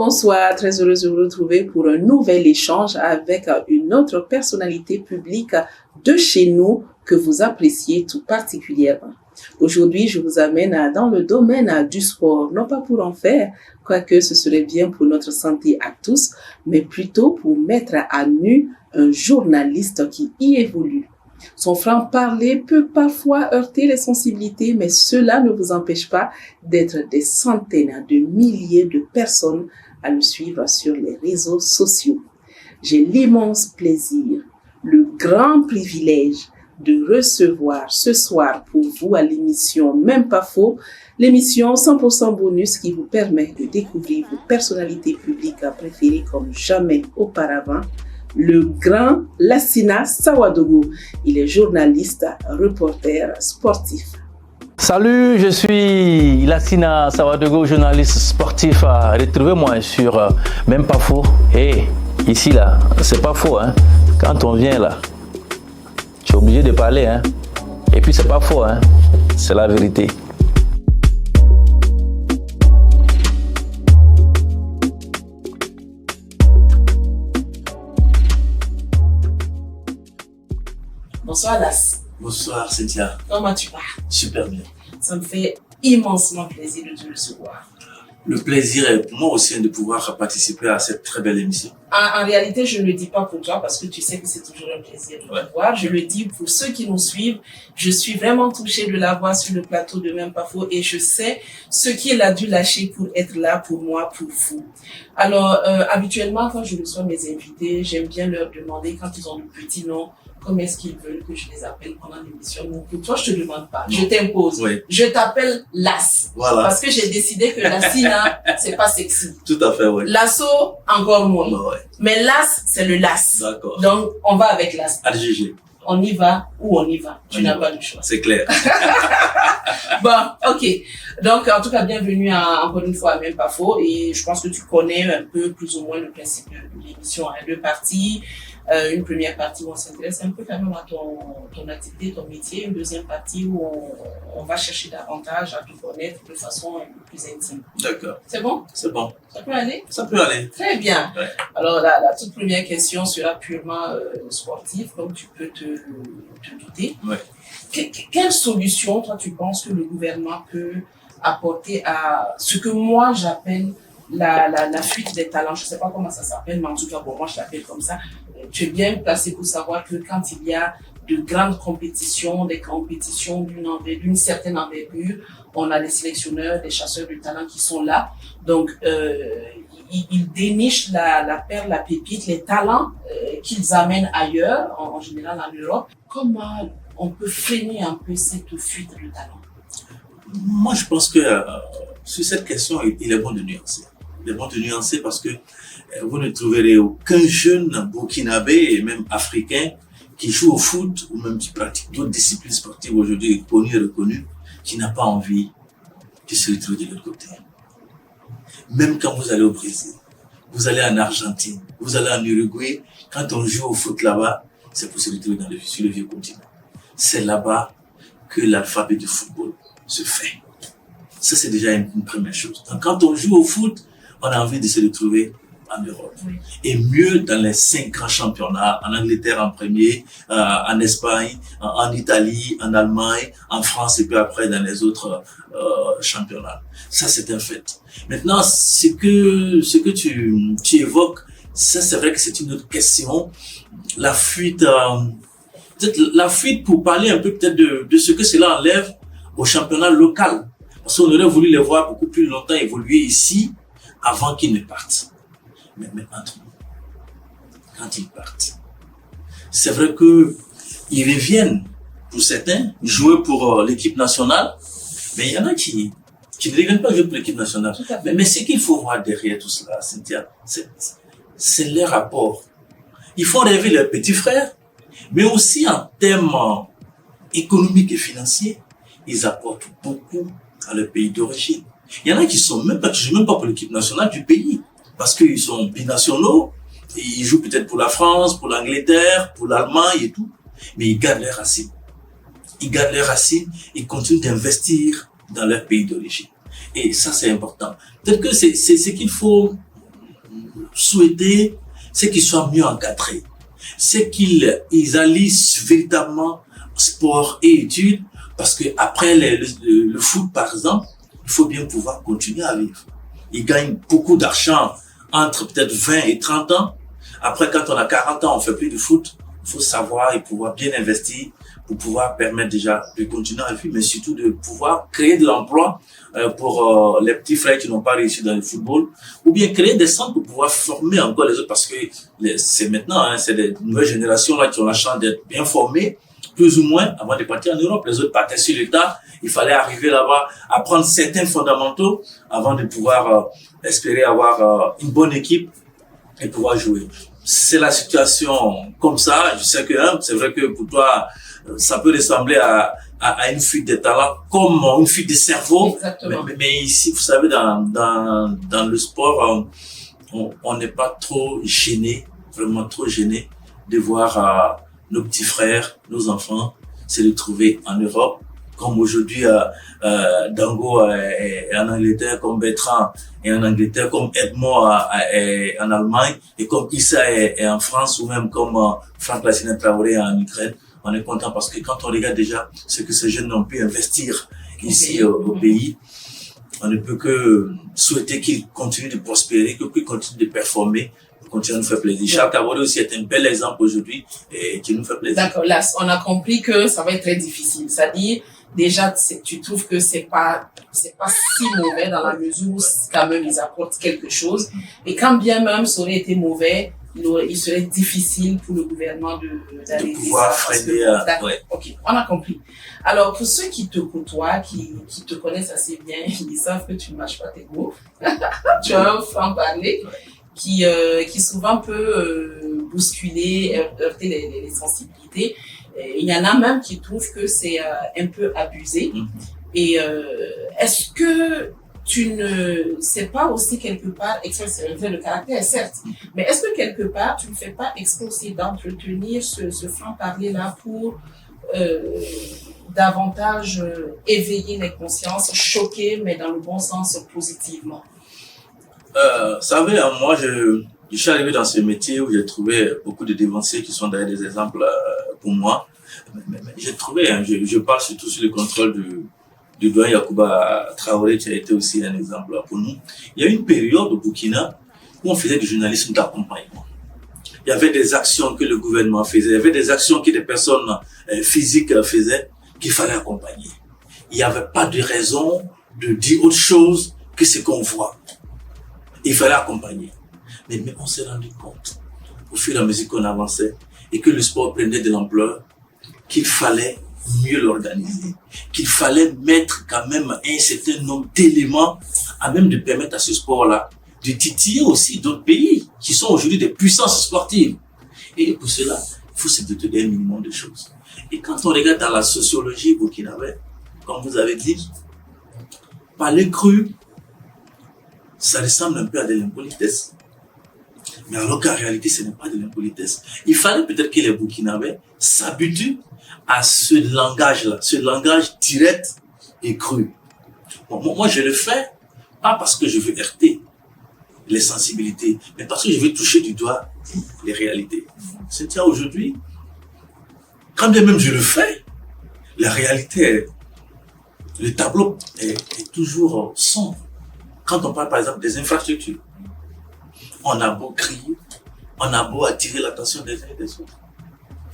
bonsoir, très heureuse de vous retrouver pour un nouvel échange avec une autre personnalité publique de chez nous que vous appréciez tout particulièrement. Aujourd'hui, je vous amène dans le domaine du sport, non pas pour en faire, quoique ce serait bien pour notre santé à tous, mais plutôt pour mettre à nu un journaliste qui y évolue. Son franc-parler peut parfois heurter les sensibilités, mais cela ne vous empêche pas d'être des centaines de milliers de personnes à le suivre sur les réseaux sociaux. J'ai l'immense plaisir, le grand privilège de recevoir ce soir pour vous à l'émission Même pas faux, l'émission 100% bonus qui vous permet de découvrir vos personnalités publiques préférées comme jamais auparavant. Le grand Lassina Sawadogo. Il est journaliste, reporter sportif. Salut, je suis Lassina Sawadogo, journaliste sportif. Retrouvez-moi sur Même pas faux. Et ici là, c'est pas faux, hein. Quand on vient là, tu es obligé de parler, hein. Et puis c'est pas faux, hein. C'est la vérité. Bonsoir Lass. Bonsoir Cynthia. Comment tu vas? Super bien. Ça me fait immensement plaisir de te recevoir. Le plaisir est pour moi aussi de pouvoir participer à cette très belle émission. En réalité, je ne le dis pas pour toi parce que tu sais que c'est toujours un plaisir de te voir. Je le dis pour ceux qui nous suivent. Je suis vraiment touchée de la voir sur le plateau de Même pas faux et je sais ce qu'il a dû lâcher pour être là pour moi, pour vous. Alors, habituellement, quand je reçois mes invités, j'aime bien leur demander quand ils ont le petit nom, comment est-ce qu'ils veulent que je les appelle pendant l'émission. Donc, pour toi, je te demande pas. Je t'impose. Oui. Je t'appelle Lass. Voilà. Parce que j'ai décidé que Lassina, c'est pas sexy. Tout à fait, oui. Lasso, encore moins. Ouais. Mais Lass, c'est le Lass. D'accord. Donc, on va avec Lass. AGG. On y va ou on y va. Tu n'as pas le choix. C'est clair. Bon, ok. Donc, en tout cas, bienvenue encore une fois à Même pas faux. Et je pense que tu connais un peu plus ou moins le principe de l'émission en deux parties. Une première partie où on s'intéresse un peu quand même à ton activité, ton métier. Une deuxième partie où on va chercher davantage à te connaître de façon un peu plus intime. D'accord. C'est bon? C'est bon. Ça peut aller? Ça peut aller. Très bien. Ouais. Alors, la toute première question sera purement sportive, comme tu peux te douter. Ouais. Quelle solution, toi, tu penses que le gouvernement peut apporter à ce que moi j'appelle la fuite des talents? Je ne sais pas comment ça s'appelle, mais en tout cas, bon, moi je l'appelle comme ça. Tu es bien placé pour savoir que quand il y a de grandes compétitions, des compétitions d'une certaine envergure, on a des sélectionneurs, des chasseurs de talent qui sont là. Donc, ils dénichent la perle, la pépite, les talents qu'ils amènent ailleurs, en général en Europe. Comment on peut freiner un peu cette fuite de talent? Moi, je pense que sur cette question, il est bon de nuancer. Il est bon de nuancer parce que vous ne trouverez aucun jeune burkinabé et même africain qui joue au foot ou même qui pratique d'autres disciplines sportives aujourd'hui connues et reconnues qui n'a pas envie de se retrouver de l'autre côté. Même quand vous allez au Brésil, vous allez en Argentine, vous allez en Uruguay, quand on joue au foot là-bas, c'est pour se retrouver sur le vieux continent. C'est là-bas que l'alphabet du football se fait. Ça, c'est déjà une première chose. Donc, quand on joue au foot, on a envie de se retrouver en Europe. Oui. Et mieux dans les 5 grands championnats, en Angleterre en premier, en Espagne, en Italie, en Allemagne, en France et puis après dans les autres championnats. Ça, c'est un fait. Maintenant, ce que tu évoques, ça, c'est vrai que c'est une autre question. La fuite, peut-être la fuite pour parler un peu peut-être de ce que cela enlève au championnat local. Parce qu'on aurait voulu les voir beaucoup plus longtemps évoluer ici avant qu'ils ne partent. Mais entre nous, quand ils partent, c'est vrai qu'ils reviennent pour certains, jouer pour l'équipe nationale, mais il y en a qui ne reviennent pas jouer pour l'équipe nationale. Mais ce qu'il faut voir derrière tout cela, Cynthia, c'est les rapports. Ils font rêver leurs petits frères, mais aussi en termes économiques et financiers, ils apportent beaucoup à leur pays d'origine. Il y en a qui jouent même pas pour l'équipe nationale du pays, parce qu'ils sont binationaux, ils jouent peut-être pour la France, pour l'Angleterre, pour l'Allemagne et tout, mais ils gardent leurs racines. Ils continuent d'investir dans leur pays d'origine. Et ça, c'est important. Peut-être que c'est ce qu'il faut souhaiter, c'est qu'ils soient mieux encadrés. C'est qu'ils allient véritablement sport et études, parce que après le foot, par exemple, il faut bien pouvoir continuer à vivre. Ils gagnent beaucoup d'argent entre peut-être 20 et 30 ans. Après, quand on a 40 ans, on fait plus de foot. Il faut savoir et pouvoir bien investir pour pouvoir permettre déjà de continuer à vivre, mais surtout de pouvoir créer de l'emploi pour les petits frères qui n'ont pas réussi dans le football, ou bien créer des centres pour pouvoir former encore les autres, parce que c'est maintenant, hein, c'est les nouvelles générations là qui ont la chance d'être bien formées, plus ou moins, avant de partir en Europe. Les autres partaient sur le tas. Il fallait arriver là-bas, apprendre certains fondamentaux avant de pouvoir espérer avoir une bonne équipe et pouvoir jouer. C'est la situation comme ça. Je sais que c'est vrai que pour toi, ça peut ressembler à une fuite de talent, comme une fuite de cerveau. Exactement. Mais ici, vous savez, dans le sport, on n'est pas trop gêné, vraiment trop gêné de voir nos petits frères, nos enfants se retrouver en Europe, comme aujourd'hui Dango est en Angleterre, comme Bertrand est en Angleterre, comme Edmond est en Allemagne, et comme Issa est en France, ou même comme Franck Lassina Traoré en Ukraine. On est content parce que quand on regarde déjà ce que ces jeunes ont pu investir ici au pays, on ne peut que souhaiter qu'ils continuent de prospérer, qu'ils continuent de performer, continue à nous faire plaisir. Charles Traoré aussi est un bel exemple aujourd'hui et qui nous fait plaisir. D'accord, là, on a compris que ça va être très difficile. C'est-à-dire, déjà, tu trouves que c'est pas si mauvais dans la mesure où quand même ils apportent quelque chose. Et quand bien même ça aurait été mauvais, il serait difficile pour le gouvernement d'aller de pouvoir freiner. D'accord, ok, on a compris. Alors, pour ceux qui te côtoient, qui te connaissent assez bien, ils savent que tu ne mâches pas tes mots. Tu as un franc-parler qui souvent peut bousculer, heurter les sensibilités. Il y en a même qui trouvent que c'est un peu abusé. Et est-ce que tu ne sais pas aussi quelque part, le caractère certes, mais est-ce que quelque part tu ne fais pas exposer d'entretenir ce franc-parler-là pour davantage éveiller les consciences, choquer, mais dans le bon sens, positivement? Vous savez, moi, je suis arrivé dans ce métier où j'ai trouvé beaucoup de dévanciers qui sont d'ailleurs des exemples pour moi. Mais j'ai trouvé, je parle surtout sur le contrôle du doyen Yacouba Traoré, qui a été aussi un exemple pour nous. Il y a eu une période au Burkina où on faisait du journalisme d'accompagnement. Il y avait des actions que le gouvernement faisait, il y avait des actions que des personnes physiques faisaient qu'il fallait accompagner. Il n'y avait pas de raison de dire autre chose que ce qu'on voit. Il fallait accompagner. Mais on s'est rendu compte, au fur et à mesure qu'on avançait, et que le sport prenait de l'ampleur, qu'il fallait mieux l'organiser, qu'il fallait mettre quand même un certain nombre d'éléments à même de permettre à ce sport-là de titiller aussi d'autres pays qui sont aujourd'hui des puissances sportives. Et pour cela, il faut se doter d'un minimum de choses. Et quand on regarde dans la sociologie burkinabé, comme vous avez dit, parler cru, ça ressemble un peu à de l'impolitesse. Mais alors qu'en réalité, ce n'est pas de l'impolitesse. Il fallait peut-être que les Burkinabés s'habituent à ce langage-là, ce langage direct et cru. Bon, moi, je le fais, pas parce que je veux heurter les sensibilités, mais parce que je veux toucher du doigt les réalités. C'est-à-dire aujourd'hui, quand bien même je le fais, la réalité, le tableau est toujours sombre. Quand on parle par exemple des infrastructures, on a beau crier, on a beau attirer l'attention des uns et des autres.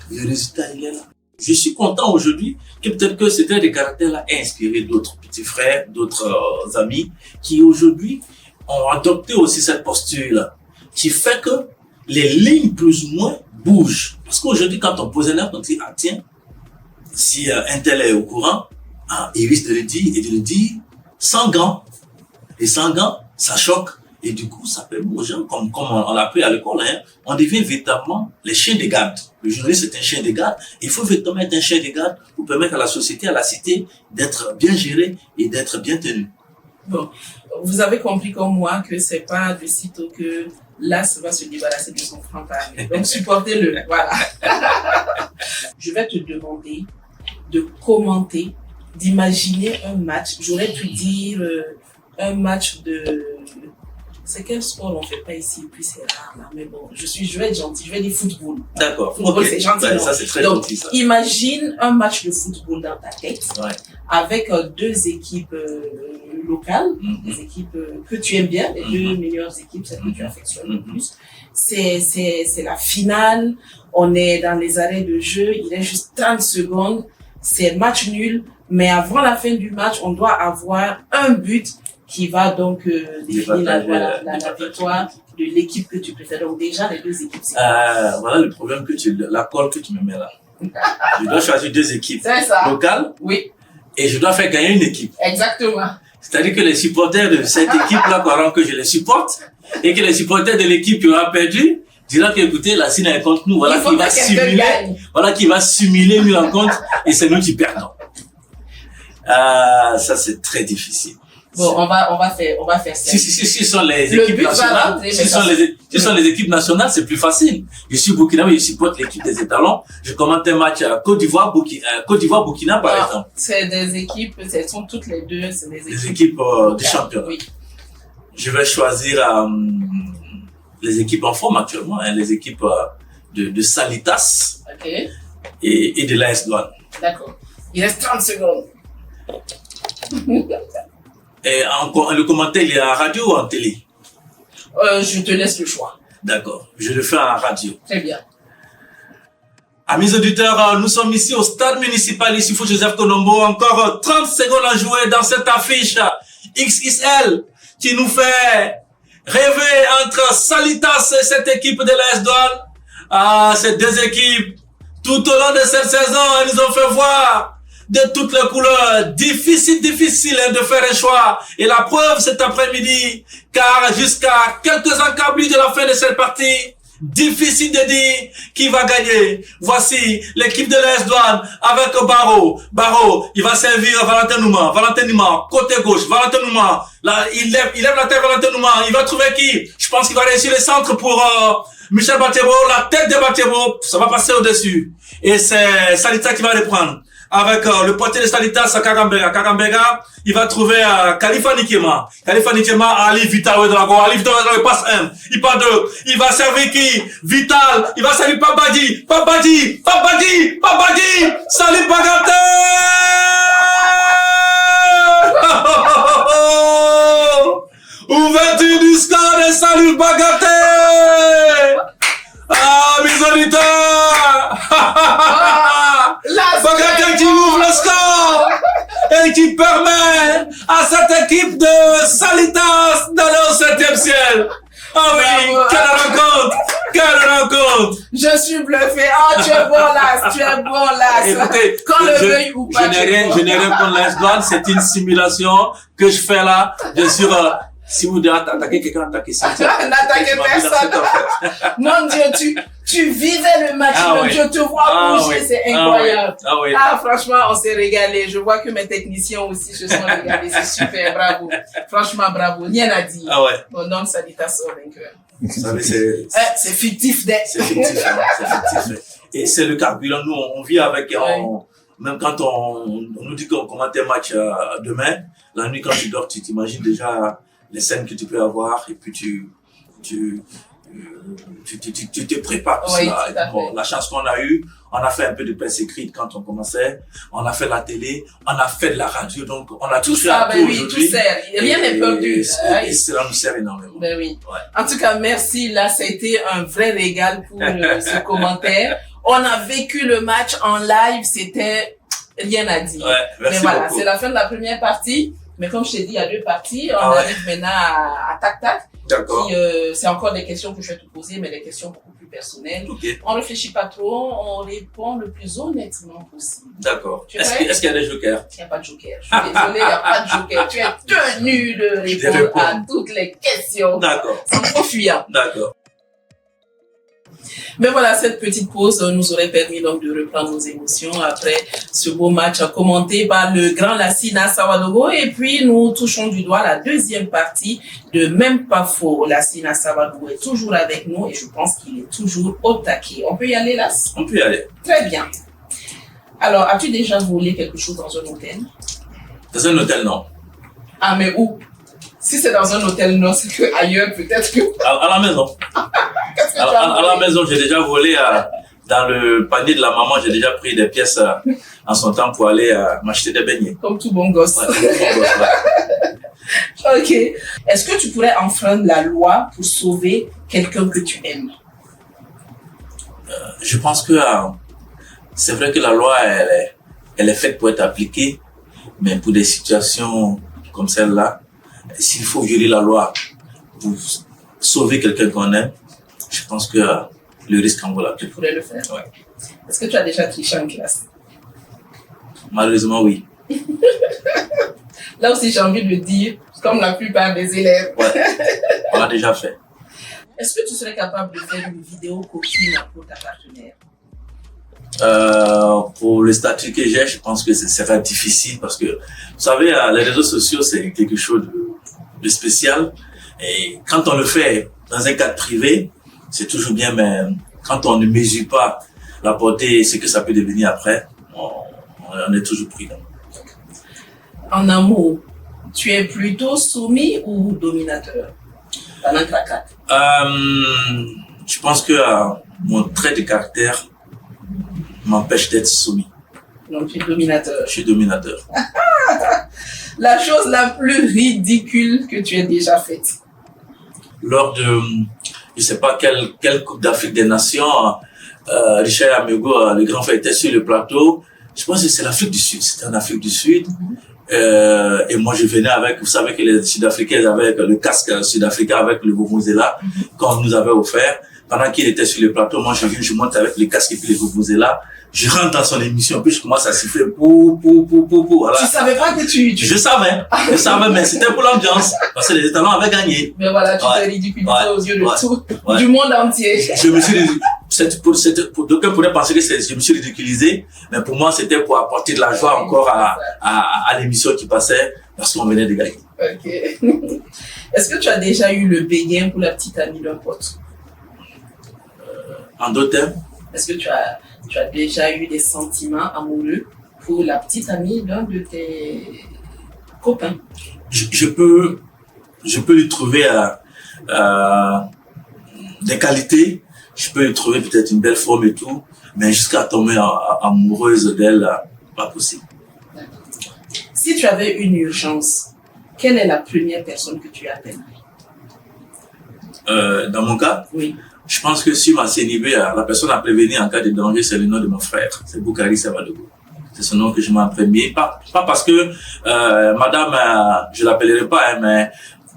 Le résultat, il est là. Je suis content aujourd'hui que peut-être que ce trait de caractère-là a inspiré d'autres petits frères, d'autres amis qui aujourd'hui ont adopté aussi cette posture-là, qui fait que les lignes plus ou moins bougent. Parce qu'aujourd'hui, quand on pose un acte, on dit, ah tiens, si un tel est au courant, il risque de le dire et de le dire sans gants. Et sans gants, ça choque. Et du coup, ça permet aux gens, comme on l'a appris à l'école, on devient véritablement les chiens de garde. Le journaliste est un chien de garde. Il faut véritablement être un chien de garde pour permettre à la société, à la cité, d'être bien gérée et d'être bien tenue. Bon, vous avez compris comme moi que c'est pas de sitôt que l'As va se débarrasser de son franc-parler. Donc, supportez-le. Voilà. Je vais te demander de commenter, d'imaginer un match. J'aurais pu dire un match de c'est quel sport on fait pas ici, et puis c'est rare, là. Mais bon, je vais être gentil, je vais dire football. D'accord. Football, c'est gentil. Ouais, ça, c'est très Donc, gentil, ça. imagine un match de football dans ta tête, Ouais. avec deux équipes locales, des équipes que tu aimes bien, les deux meilleures équipes, celles que tu affectionnes le plus. C'est la finale, on est dans les arrêts de jeu, il est juste 30 secondes, c'est match nul, mais avant la fin du match, on doit avoir un but qui va donc définir la victoire de l'équipe que tu préfères. Donc déjà, les deux équipes, c'est voilà le problème la colle que tu me mets là. Je dois choisir deux équipes locales. Oui. Et je dois faire gagner une équipe. Exactement. C'est-à-dire que les supporters de cette équipe-là, que je les supporte, et que les supporters de l'équipe qui aura perdu, diront que, écoutez, la Sina est contre nous, voilà qui va simuler une rencontre, et c'est nous qui perdons. Ça, c'est très difficile. Bon, on va faire ça. Si ce sont les équipes nationales, si ce sont les équipes nationales, c'est plus facile. Je suis burkinabé, je supporte l'équipe des étalons. Je commente un match à Côte d'Ivoire, Burkina, par exemple. C'est des équipes, elles sont toutes les deux, c'est des équipes du championnat. Oui. Je vais choisir les équipes en forme actuellement, les équipes de Salitas et de l'AS Douanes. D'accord. Il reste 30 secondes. Et le commentaire, il est en radio ou en télé? Je te laisse le choix. D'accord, je le fais en radio. Très bien. Amis auditeurs, nous sommes ici au stade municipal Issoufou Joseph Kolombo. Encore 30 secondes à jouer dans cette affiche XXL qui nous fait rêver entre Salitas et cette équipe de l'AS Douanes. Ces deux équipes, tout au long de cette saison, elles nous ont fait voir de toutes les couleurs. Difficile de faire un choix. Et la preuve cet après-midi, car jusqu'à quelques encablures de la fin de cette partie, difficile de dire qui va gagner. Voici l'équipe de l'AS Douanes avec Barreau. Barreau, il va servir Valentin Nouma. Valentin Nouma, côté gauche. Valentin Nouma, là, il lève la tête Valentin Nouma. Il va trouver qui? Je pense qu'il va réussir le centre pour Michel Batebo. La tête de Batebo, ça va passer au-dessus. Et c'est Salita qui va le prendre. Avec le portier de Salitas, Kagambega. Kagambega, il va trouver Khalifa Nikema. Khalifa Nikema, Ali Vital Ouedraogo. Ali Vital Ouedraogo, il passe 1. Il passe 2. Il va servir qui? Vital. Il va servir Pabadi. Salut Bagaté. Ouverture du score de Salut Bagaté. Mes auditeurs. Bagaté qui ouvre le score et qui permet à cette équipe de Salitas d'aller au 7e ciel. Ah oui, quelle rencontre. Je suis bluffé. Tu es bon là. Écoutez, quand le veuille ou pas. Je n'ai rien contre l'AS Douanes, c'est une simulation que je fais là. Bien sûr, si vous devez attaquer quelqu'un, attaquez ça. N'attaquez personne. Mon Dieu, tu vivais le match, je te vois bouger, c'est incroyable. Franchement, on s'est régalé. Je vois que mes techniciens aussi se sont régalés. C'est super, bravo. Franchement, bravo. Rien à dire. Mon nom, Salitas au vainqueur. Vous savez, c'est fictif c'est fictif. Et c'est le carburant. Nous, on vit avec, même quand on nous dit qu'on commente un match demain, la nuit quand tu dors, tu t'imagines déjà les scènes que tu peux avoir et puis tu te prépares pour cela. Bon, la chance qu'on a eue, on a fait un peu de presse écrite quand on commençait, on a fait la télé, on a fait de la radio, donc on a touché à tout aujourd'hui. Tout sert, rien n'est perdu. Et cela nous sert énormément. En tout cas, merci, là, ça a été un vrai régal pour ce commentaire. On a vécu le match en live, c'était rien à dire. Mais voilà, c'est la fin de la première partie. Mais comme je t'ai dit, il y a deux parties. On arrive maintenant à tac-tac. D'accord. C'est encore des questions que je vais te poser, mais des questions beaucoup plus personnelles. On réfléchit pas trop, on répond le plus honnêtement possible. D'accord. Est-ce qu'il y a des jokers? Il n'y a pas de joker. Je suis désolée, il n'y a pas de joker. Tu es tenu de répondre à toutes les questions. D'accord. Sans trop fuyant. D'accord. Mais voilà, cette petite pause nous aurait permis donc de reprendre nos émotions après ce beau match commenté par le grand Lassina Sawadogo. Et puis, nous touchons du doigt la deuxième partie de Même pas faux. Lassina Sawadogo est toujours avec nous et je pense qu'il est toujours au taquet. On peut y aller, Lass? On peut y aller. Très bien. Alors, as-tu déjà volé quelque chose dans un hôtel? Dans un hôtel, non. Ah, mais où? Si c'est dans un hôtel, non, c'est que ailleurs, peut-être que... À la maison. Qu'est-ce que tu as À la volé? maison, j'ai déjà volé dans le panier de la maman, j'ai déjà pris des pièces en son temps pour aller m'acheter des beignets. Comme tout bon gosse. Ouais, c'est bon, gosse, ouais. Ok. Est-ce que tu pourrais enfreindre la loi pour sauver quelqu'un que tu aimes? Je pense que c'est vrai que la loi, elle est faite pour être appliquée, mais pour des situations comme celle-là, s'il faut violer la loi pour sauver quelqu'un qu'on aime, je pense que le risque en vaut la Tu peine. pourrais le faire. Ouais. Est-ce que tu as déjà triché en classe? Malheureusement, oui. Là aussi, j'ai envie de dire, comme la plupart des élèves. Ouais. On l'a déjà fait. Est-ce que tu serais capable de faire une vidéo copine pour ta partenaire? Pour le statut que j'ai, je pense que ce sera difficile parce que, vous savez, les réseaux sociaux, c'est quelque chose de spécial. Et quand on le fait dans un cadre privé, c'est toujours bien, mais quand on ne mesure pas la portée et ce que ça peut devenir après, on est toujours prudent. En amour, tu es plutôt soumis ou dominateur? Pendant que la carte. Je pense que mon trait de caractère m'empêche d'être soumis. Donc, tu es dominateur. Je suis dominateur. La chose la plus ridicule que tu aies déjà faite? Lors de, je sais pas quelle Coupe d'Afrique des Nations, Richard Amigo, le grand frère, était sur le plateau. Je pense que c'est l'Afrique du Sud. C'était en Afrique du Sud. Et moi, je venais avec, vous savez que les Sud-Africains avaient le casque sud-africain avec le vuvuzela qu'on nous avait offert. Pendant qu'il était sur le plateau, moi, je monte avec le casque et puis le vuvuzela. Je rentre dans son émission, puis je commence à siffler pou. Voilà. Tu savais pas que tu... Je savais, mais c'était pour l'ambiance. Parce que les Étalons avaient gagné. Mais voilà, tu t'es ridiculisé aux yeux de tout, du monde entier. Je me suis d'aucuns pourraient penser que je me suis ridiculisé, mais pour moi, c'était pour apporter de la joie encore à l'émission qui passait, parce qu'on venait de gagner. Ok. Est-ce que tu as déjà eu le béguin pour la petite amie d'un pote? En d'autres termes, est-ce que tu as déjà eu des sentiments amoureux pour la petite amie d'un de tes copains? je peux lui trouver des qualités, je peux lui trouver peut-être une belle forme et tout, mais jusqu'à tomber amoureuse d'elle, pas possible. Si tu avais une urgence, quelle est la première personne que tu appelles? Dans mon cas, Oui. je pense que sur ma CNIB, la personne à prévenir en cas de danger, c'est le nom de mon frère. C'est Boukari Savadogo. C'est ce nom que je m'en premier. Pas parce que madame, je l'appellerai pas, mais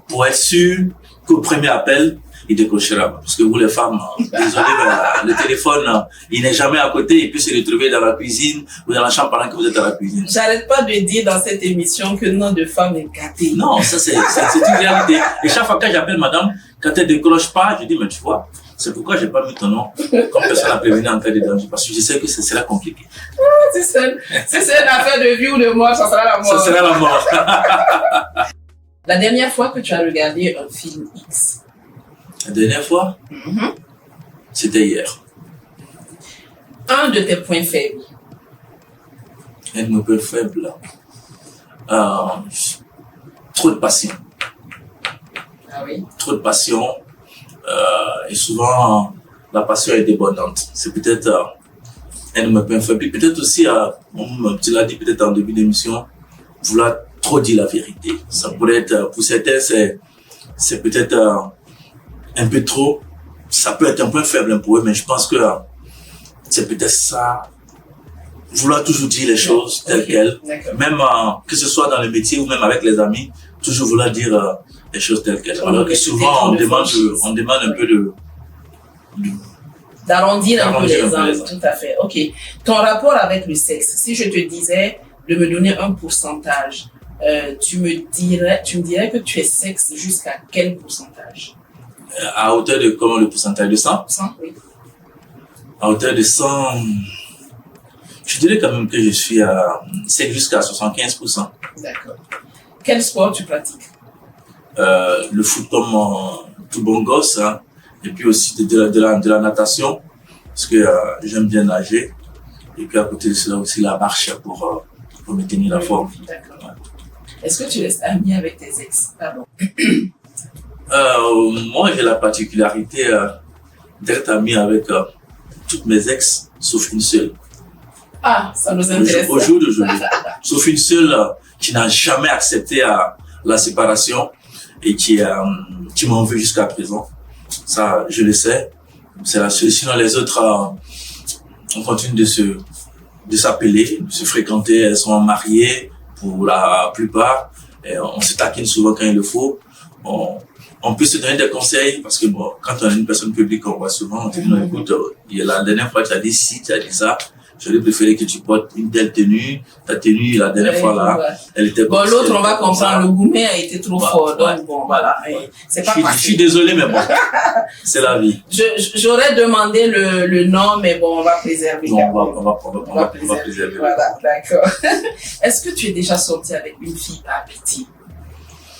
pour être sûr qu'au premier appel, il décrochera. Parce que vous les femmes, désolé, mais le téléphone, il n'est jamais à côté. Il peut se retrouver dans la cuisine ou dans la chambre pendant que vous êtes à la cuisine. J'arrête pas de dire dans cette émission que le nom de femme est gâté. Non, ça c'est une réalité. Et chaque fois que j'appelle madame, quand elle décroche pas, je dis, mais tu vois, c'est pourquoi j'ai pas mis ton nom comme personne à prévenir en cas de danger. Parce que je sais que ce sera compliqué. Si c'est une affaire de vie ou de mort, ça sera la mort. Ça sera la mort. La dernière fois que tu as regardé un film X? La dernière fois, c'était hier. Un de tes points faibles? Un de mes points faibles, trop de passion. Ah oui? Trop de passion. Et souvent, la passion est débordante. C'est peut-être un de mes points faibles. Et peut-être aussi, tu l'as dit peut-être en début d'émission, vouloir trop dire la vérité. Ça pourrait être, pour certains, c'est peut-être un peu trop. Ça peut être un point faible pour eux, mais je pense que c'est peut-être ça. Vouloir toujours dire les choses telles quelles. Même que ce soit dans le métier ou même avec les amis, toujours vouloir dire les choses telles quelles. Alors que souvent, on demande un peu d'arrondir un peu les angles, tout à fait. Ok. Ton rapport avec le sexe, si je te disais de me donner un pourcentage, tu me dirais que tu es sexe jusqu'à quel pourcentage? À hauteur de comment, le pourcentage de 100? 100, oui. À hauteur de 100, je dirais quand même que je suis à sexe jusqu'à 75%. D'accord. Quel sport tu pratiques? Le foot comme tout bon gosse, hein. Et puis aussi de la natation, parce que j'aime bien nager. Et puis à côté de cela aussi la marche pour maintenir la forme. D'accord. Ouais. Est-ce que tu restes ami avec tes ex? Pardon. Moi, j'ai la particularité d'être ami avec toutes mes ex, sauf une seule. Ah, ça nous intéresse. Au jour d'aujourd'hui. Sauf une seule qui n'a jamais accepté la séparation et qui m'en veut jusqu'à présent. Ça, je le sais. C'est la seule. Sinon, les autres, on continue de s'appeler, de se fréquenter. Elles sont mariées pour la plupart. Et on se taquine souvent quand il le faut. On peut se donner des conseils parce que bon, quand on est une personne publique, on voit souvent, on te dit non, écoute, la dernière fois tu as dit ci, tu as dit ça. J'aurais préféré que tu portes une telle tenue. Ta tenue, la dernière fois là, elle était bon, l'autre, on va comprendre, le gourmet a été trop fort. Donc, bon, voilà. C'est pas je suis désolé, mais bon, c'est la vie. J'aurais demandé le nom, mais bon, on va préserver. Non, on va préserver. Voilà, d'accord. Est-ce que tu es déjà sorti avec une fille par pitié?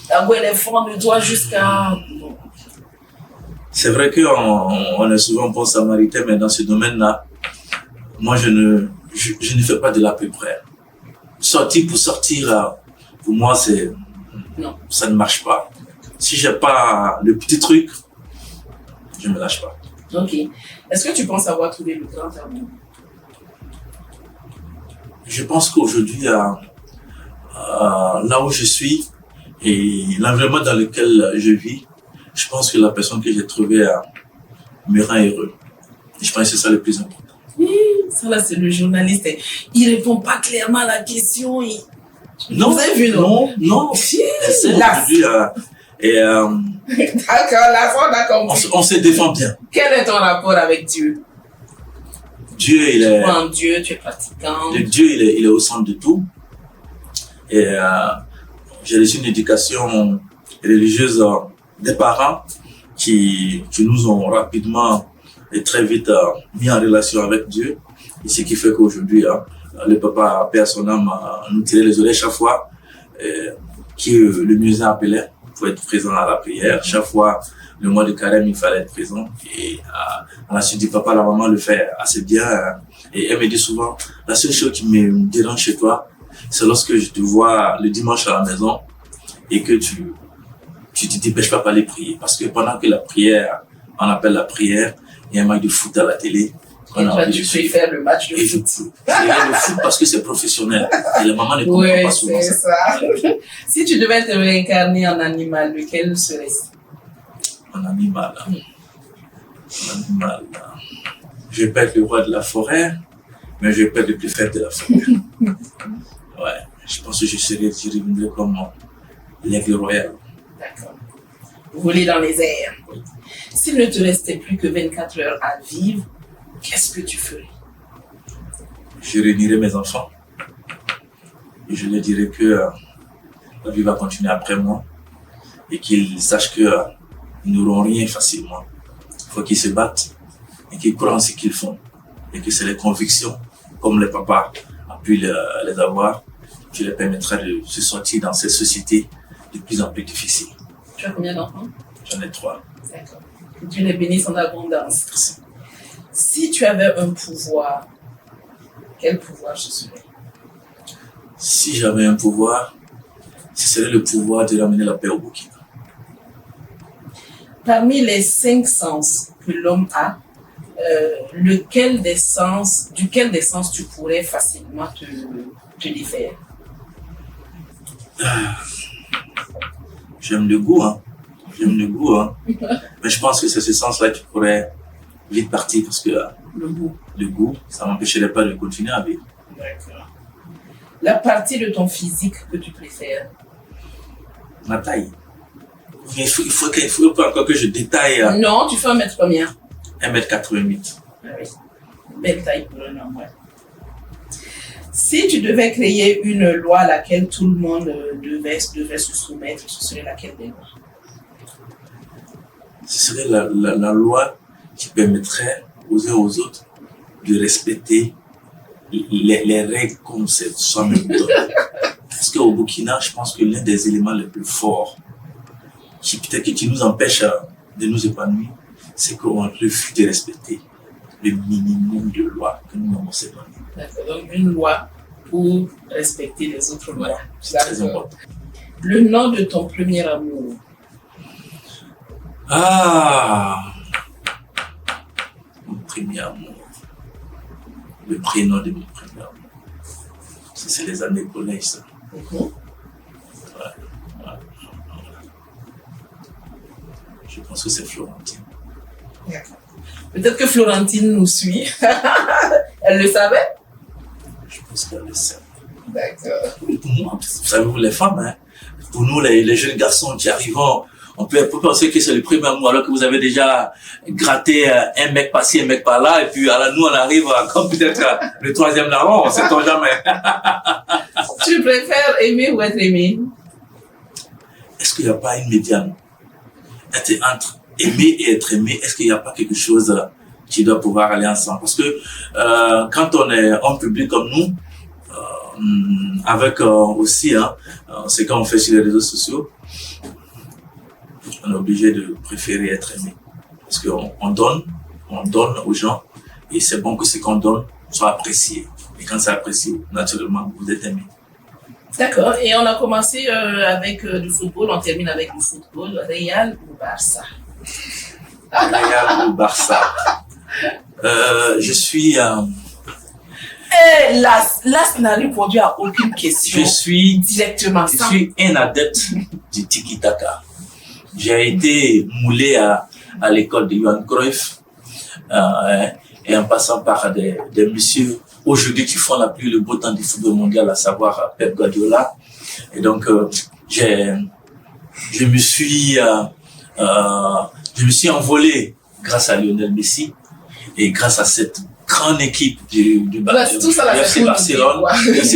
La elle est forte de toi jusqu'à... C'est vrai qu'on est souvent bon samaritain, mais dans ce domaine-là, moi, je ne fais pas de l'à peu près. Sortir pour sortir, pour moi, non, ça ne marche pas. Si j'ai pas le petit truc, je me lâche pas. Ok. Est-ce que tu penses avoir trouvé le grand amour? Je pense qu'aujourd'hui, là où je suis et l'environnement dans lequel je vis, je pense que la personne que j'ai trouvée me rend heureux. Et je pense que c'est ça le plus important. Oui, ça là, c'est le journaliste. Il répond pas clairement à la question. Non, vous avez vu, non? Non. C'est aujourd'hui. D'accord, là, on a compris. On se défend bien. Quel est ton rapport avec Dieu? Dieu, il est... Tu crois en Dieu, tu es pratiquant. Dieu, il est au centre de tout. Et j'ai reçu une éducation religieuse des parents qui nous ont rapidement et très vite mis en relation avec Dieu. Et ce qui fait qu'aujourd'hui, le papa perd son âme nous tirer les oreilles chaque fois que le muezzin appelait pour être présent à la prière. Chaque fois, le mois de carême, il fallait être présent. Et à la suite du papa, la maman le fait assez bien. Et elle me dit souvent, la seule chose qui me dérange chez toi, c'est lorsque je te vois le dimanche à la maison et que tu te dépêches pas aller prier. Parce que pendant que la prière, on appelle la prière, il y a un match de foot à la télé. Et toi, tu préfères le match de foot. Je regarde le foot parce que c'est professionnel. Et la maman ne comprend pas souvent ça. Si tu devais te réincarner en animal, lequel serait-ce? En animal. Je peux être le roi de la forêt, mais je peux être le plus faible de la forêt. Ouais. Je pense que je reviendrai comme l'aigle royal. D'accord. Voler dans les airs. Oui. S'il ne te restait plus que 24 heures à vivre, qu'est-ce que tu ferais? Je réunirais mes enfants et je leur dirais que la vie va continuer après moi et qu'ils sachent qu'ils n'auront rien facilement. Il faut qu'ils se battent et qu'ils croient en ce qu'ils font et que c'est les convictions, comme les papas ont pu les avoir, qui les permettra de se sortir dans cette société de plus en plus difficile. Tu as combien d'enfants? J'en ai 3. D'accord. Que Dieu les bénisse en abondance. Merci. Si tu avais un pouvoir, quel pouvoir ce serait? Si j'avais un pouvoir, ce serait le pouvoir de ramener la paix au Burkina. Parmi les 5 sens que l'homme a, duquel des sens tu pourrais facilement te défaire? J'aime le goût, J'aime le goût, Mais je pense que c'est ce sens-là qui pourrait vite partir parce que le goût, ça m'empêcherait pas de continuer à vivre. D'accord. La partie de ton physique que tu préfères? Ma taille. Il faut pas encore que je détaille. Non, tu fais 1 mètre combien? 1m88. Ah oui. Belle taille pour un homme, ouais. Si tu devais créer une loi à laquelle tout le monde devait se soumettre, ce serait laquelle des lois? Ce serait la loi qui permettrait aux uns aux autres de respecter les règles qu'on s'est soi-même donné. Parce qu'au Burkina, je pense que l'un des éléments les plus forts qui peut-être qui nous empêche de nous épanouir, c'est qu'on refuse de respecter le minimum de lois que nous avons donné. D'accord, donc une loi pour respecter les autres lois. C'est très important. Le nom de ton premier amour. Mon premier amour. Le prénom de mon premier amour. C'est les années collège, ça. Je pense que c'est Florentine. D'accord. Peut-être que Florentine nous suit. Elle le savait? Je pense qu'elle le sait. D'accord. Pour moi, vous savez, vous les femmes, hein, pour nous, les jeunes garçons qui arrivent, on peut penser que c'est le premier amour, alors que vous avez déjà gratté un mec par-ci, un mec par-là, et puis alors, nous, on arrive comme peut-être le troisième larron, on ne sait jamais. Tu préfères aimer ou être aimé? Est-ce qu'il n'y a pas une médiane entre aimer et être aimé? Est-ce qu'il n'y a pas quelque chose qui doit pouvoir aller ensemble? Parce que quand on est en public comme nous, avec aussi, c'est quand on fait sur les réseaux sociaux, on est obligé de préférer être aimé. Parce qu'on donne aux gens, et c'est bon que ce qu'on donne soit apprécié. Et quand c'est apprécié, naturellement, vous êtes aimé. D'accord. Et on a commencé avec du football, on termine avec du football. Real ou Barça? Real ou Barça? Je suis... Las n'a répondu à aucune question. Je suis directement. Je suis un adepte du tiki-taka. J'ai été moulé à l'école de Johan Cruyff et en passant par des messieurs aujourd'hui qui font la pluie le beau temps du football mondial, à savoir Pep Guardiola. Et donc, je me suis envolé grâce à Lionel Messi et grâce à cette grande équipe du FC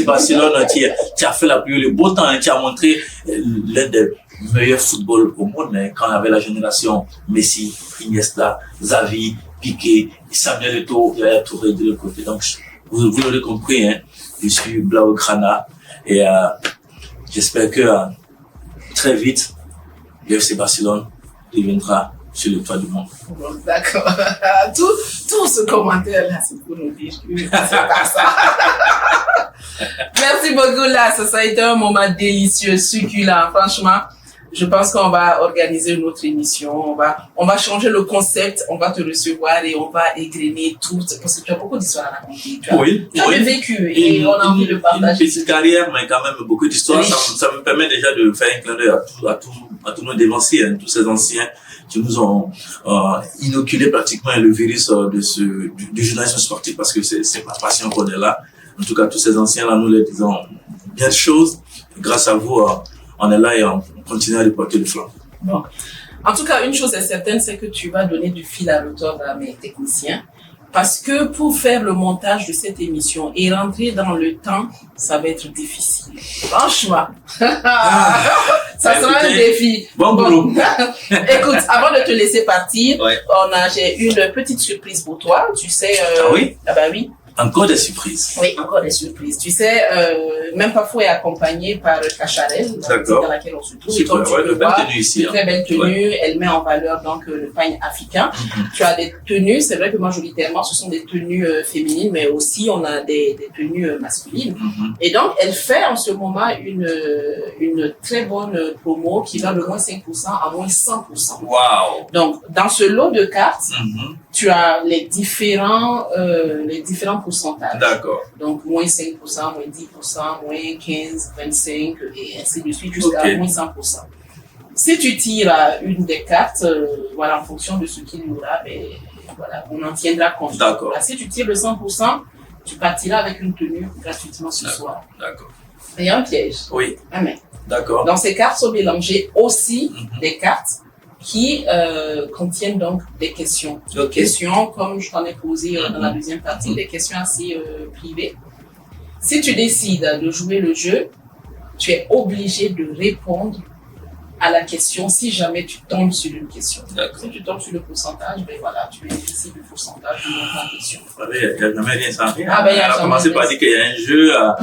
Barcelone qui a fait la pluie le beau temps et qui a montré l'un des meilleurs footballs au monde. Mais quand on avait la génération Messi, Iniesta, Xavi, Piqué, Samuel Eto'o, il y avait Touré de l'autre côté. Donc, vous l'aurez compris, hein, je suis Blaugrana et j'espère que très vite, le FC Barcelone deviendra sur le toit du monde. D'accord. Tout ce commentaire-là, c'est pour nous dire que c'est pas ça. Merci beaucoup, là. Ça a été un moment délicieux, succulent. Franchement, je pense qu'on va organiser une autre émission. On va changer le concept. On va te recevoir et on va égrener tout. Parce que tu as beaucoup d'histoires à raconter. Tu as vécu et on a envie de partager. Une petite carrière, mais quand même beaucoup d'histoires. Oui. Ça me permet déjà de faire un clin d'œil à tous nos dévanciers, tous ces anciens qui nous ont inoculé pratiquement le virus du journalisme sportif, parce que c'est ma passion qu'on est là. En tout cas, tous ces anciens-là, nous les disons bien de choses. Grâce à vous, on est là et on continue à reporter le flanc. Bon. En tout cas, une chose est certaine, c'est que tu vas donner du fil à retordre à mes techniciens. Parce que pour faire le montage de cette émission et rentrer dans le temps, ça va être difficile. Franchement. Ça sera un défi. Bon boulot. Écoute, avant de te laisser partir, ouais. J'ai une petite surprise pour toi. Tu sais, ah oui? Ah bah oui. Encore des surprises. Oui, encore des surprises. Tu sais, même parfois est accompagné par Cacharel, dans laquelle on se trouve. Super, comme tu peux voir, ici, très belle tenue. Ouais. Elle met en valeur donc le pagne africain. Tu as des tenues, c'est vrai que majoritairement ce sont des tenues féminines, mais aussi on a des tenues masculines. Et donc elle fait en ce moment une très bonne promo qui va de moins 5% à moins 100%. Wow. Donc dans ce lot de cartes, tu as les différents pourcentages. D'accord. Donc, moins 5%, moins 10%, moins 15, 25, et ainsi de suite, jusqu'à moins 100%. Si tu tires une des cartes, voilà, en fonction de ce qu'il y aura, voilà, on en tiendra compte. D'accord. Si tu tires le 100%, tu partiras avec une tenue gratuitement ce soir. D'accord. Et un piège. Oui. Amen. D'accord. Dans ces cartes sont mélangées aussi des cartes qui contiennent donc des questions. Des questions, comme je t'en ai posé dans la deuxième partie, des questions assez privées. Si tu décides de jouer le jeu, tu es obligé de répondre à la question si jamais tu tombes sur une question. Si tu tombes sur le pourcentage, ben voilà, tu bénéficies du pourcentage de la question. Il n'y a jamais rien sans rien. Ah ben, on a commencé par dire qu'il y a un jeu, à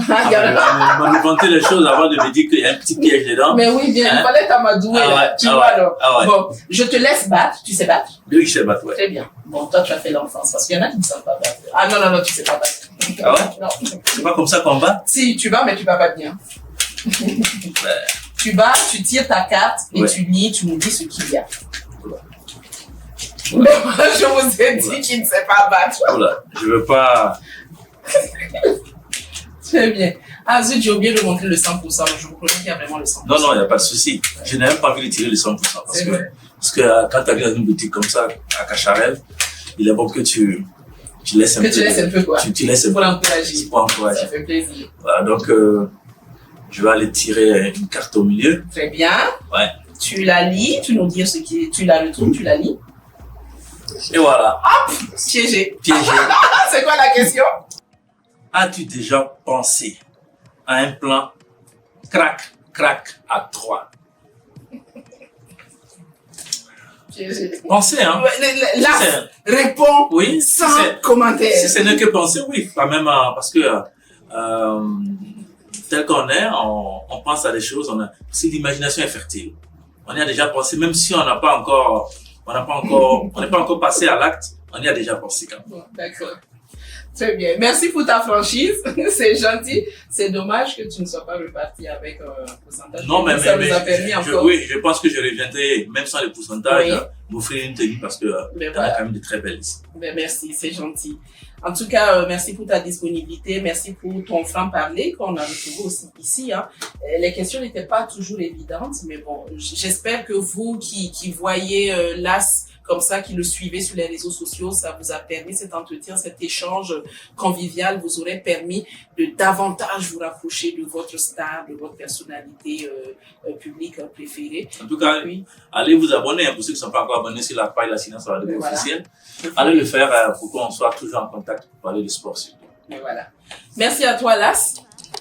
m'inventer les choses avant de me dire qu'il y a un petit piège dedans. Mais oui, bien, il fallait t'amadouer, tu vois alors. Bon, je te laisse battre, tu sais battre? Oui, je sais battre, ouais. Très bien. Bon, toi, tu as fait l'enfance, parce qu'il y en a qui ne savent pas battre. Ah non, tu sais pas battre. Ah ouais? Non. C'est pas comme ça qu'on bat? Si, tu vas, mais tu vas pas bien. Tu vas, tu tires ta carte et Ouais. tu lis, tu nous dis ce qu'il y a. Voilà. Mais moi, je vous ai dit qu'il ne sait pas battre. Voilà. Je veux pas... Très bien. Ah zut, j'ai oublié de montrer le 100%. Je vous promets qu'il y a vraiment le 100%. Non, il n'y a pas de souci. Je n'ai même pas envie de tirer le 100%. C'est vrai. Parce que quand tu arrives dans une boutique comme ça, à Cacharel, il est bon que tu laisses un peu. Que tu laisses un peu, quoi. Tu laisses un Pour peu. l'encourager. C'est pour encourager. Ça fait plaisir. Voilà, donc je vais aller tirer une carte au milieu. Très bien. Ouais. Tu la lis, tu nous dis ce qui est, tu la retournes, tu la lis. Et voilà. Piégé. Piégé. Ah, c'est quoi la question? As-tu déjà pensé à un plan crac à 3? Piégé. Pensez, hein? Là, C'est- réponds Oui, sans c'est- commentaire. Si ce n'est que penser, oui, quand même, parce que tel qu'on est, on pense à des choses, si l'imagination est fertile, on y a déjà pensé, même si on n'est pas encore passé à l'acte, on y a déjà pensé quand même. Bon, d'accord. Très bien. Merci pour ta franchise. C'est gentil. C'est dommage que tu ne sois pas reparti avec un pourcentage. Non, mais, ça nous a permis encore. oui, je pense que je reviendrai, même sans les pourcentages, Oui. m'offrir une tenue parce que Mais tu as voilà. quand même de très belles ici. Ben, merci, c'est gentil. En tout cas, merci pour ta disponibilité, merci pour ton franc-parler qu'on a retrouvé aussi ici. Hein. Les questions n'étaient pas toujours évidentes, mais bon, j'espère que vous qui voyez l'AS comme ça, qui le suivez sur les réseaux sociaux, ça vous a permis cet entretien, cet échange convivial, vous aurait permis de davantage vous rapprocher de votre star, de votre personnalité publique préférée. En tout cas, Oui. allez vous abonner, hein, pour ceux qui ne sont pas encore abonnés sur la page Lassina Sawadogo Voilà. officielle. Allez le faire pour qu'on soit toujours en contact pour parler de sport surtout. Et voilà. Merci à toi, Las.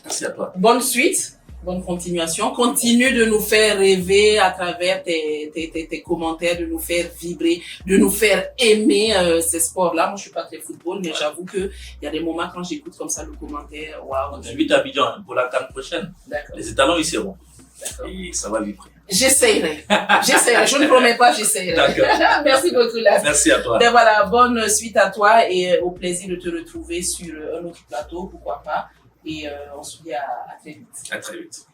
Merci à toi. Bonne suite, bonne continuation. Continue de nous faire rêver à travers tes commentaires, de nous faire vibrer, de nous faire aimer ces sports-là. Moi, je suis pas très football, mais j'avoue que il y a des moments quand j'écoute comme ça le commentaire, waouh. On t'invite à Abidjan hein, pour la CAN prochaine. D'accord. Les étalons, ils seront. D'accord. Et ça va vibrer. J'essaierai. Je ne promets pas, j'essaierai. D'accord. Merci beaucoup, Las. Merci à toi. Ben voilà, bonne suite à toi et au plaisir de te retrouver sur un autre plateau, pourquoi pas. Et on se dit à très vite. À très vite.